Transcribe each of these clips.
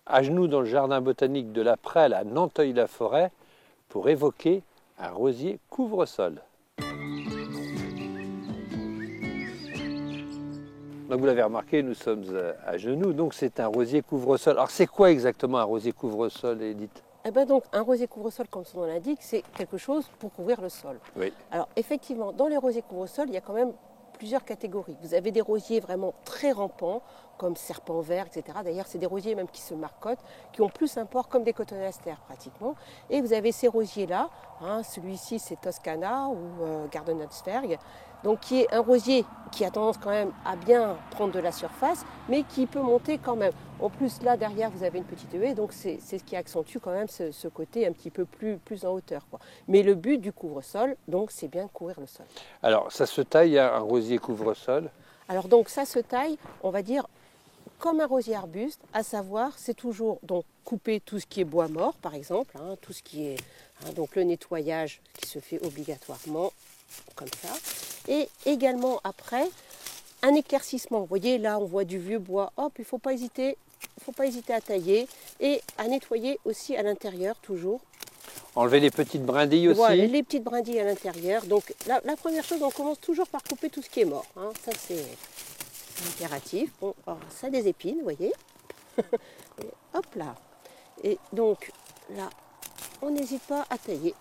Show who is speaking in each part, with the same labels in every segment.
Speaker 1: à genoux dans le jardin botanique de la Prelle à Nanteuil-la-Forêt pour évoquer un rosier couvre-sol. Donc vous l'avez remarqué, nous sommes à genoux, donc c'est un rosier couvre-sol. Alors c'est quoi exactement un rosier couvre-sol, Edith?
Speaker 2: Eh ben donc, un rosier couvre-sol, comme son nom l'indique, c'est quelque chose pour couvrir le sol.
Speaker 1: Oui.
Speaker 2: Alors effectivement, dans les rosiers couvre-sol, il y a quand même plusieurs catégories. Vous avez des rosiers vraiment très rampants, comme serpent vert, etc. D'ailleurs, c'est des rosiers même qui se marcotent, qui ont plus un port comme des cotonastères pratiquement. Et vous avez ces rosiers-là, celui-ci c'est Toscana ou Gardenholzberg, donc qui est un rosier qui a tendance quand même à bien prendre de la surface, mais qui peut monter quand même. En plus, là derrière, vous avez une petite haie, donc c'est ce qui accentue quand même ce côté un petit peu plus en hauteur, quoi. Mais le but du couvre-sol, donc, c'est bien couvrir le sol.
Speaker 1: Alors ça se taille un rosier couvre-sol?
Speaker 2: Alors donc ça se taille, on va dire, comme un rosier arbuste, à savoir, c'est toujours donc couper tout ce qui est bois mort, par exemple, tout ce qui est donc le nettoyage qui se fait obligatoirement comme ça, et également après un éclaircissement. Vous voyez là, on voit du vieux bois. Hop, il ne faut pas hésiter à tailler et à nettoyer aussi à l'intérieur toujours.
Speaker 1: Enlever les petites brindilles aussi?
Speaker 2: Voilà, les petites brindilles à l'intérieur. Donc la première chose, on commence toujours par couper tout ce qui est mort. Ça c'est impératif. Bon, alors, ça des épines, vous voyez. Et hop là. Et donc là, on n'hésite pas à tailler.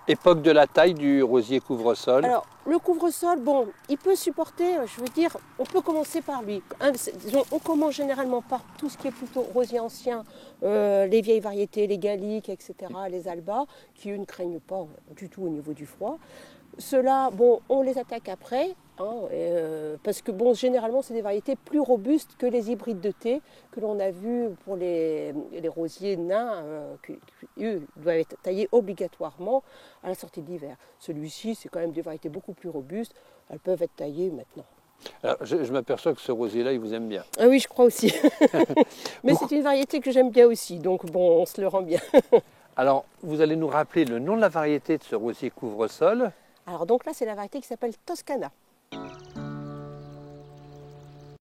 Speaker 1: Époque de la taille du rosier couvre-sol?
Speaker 2: Alors, le couvre-sol, bon, il peut supporter, je veux dire, on peut commencer par lui. On commence généralement par tout ce qui est plutôt rosier ancien, les vieilles variétés, les galliques, etc., les albas, qui eux ne craignent pas du tout au niveau du froid. Ceux-là, bon, on les attaque après, parce que bon, généralement, c'est des variétés plus robustes que les hybrides de thé que l'on a vus pour les rosiers nains, qui eux doivent être taillés obligatoirement à la sortie de l'hiver. Celui-ci, c'est quand même des variétés beaucoup plus robustes, elles peuvent être taillées maintenant.
Speaker 1: Alors, je m'aperçois que ce rosier-là, il vous aime bien.
Speaker 2: Ah oui, je crois aussi. Mais c'est une variété que j'aime bien aussi, donc bon, on se le rend bien.
Speaker 1: Alors, vous allez nous rappeler le nom de la variété de ce rosier couvre-sol?
Speaker 2: Alors donc là, c'est la variété qui s'appelle Toscana.